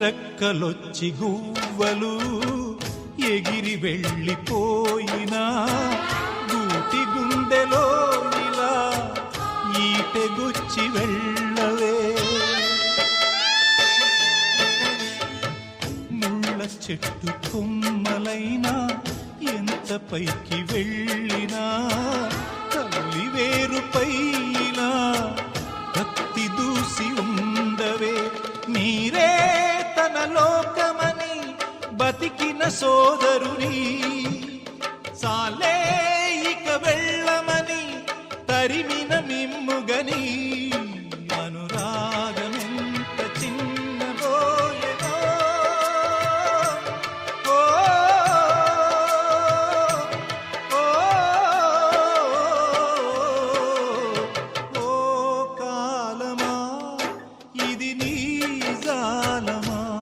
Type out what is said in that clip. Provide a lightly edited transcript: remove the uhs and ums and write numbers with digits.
రెక్కలొచ్చి గువ్వలు ఎగిరి వెళ్ళిపోయినా గూటి గుండెలో ఇలా ఈటెగుచ్చి వెళ్ళవే. ముళ్ళ చెట్టు కొమ్మలైనా ఎంత పైకి వెళ్ళినా తల్లి వేరుపై ఇలా కత్తి దూసి ఉండవే. నీరే తన లోకమని బతికిన సోదరుని సాలే ఇక వెళ్ళ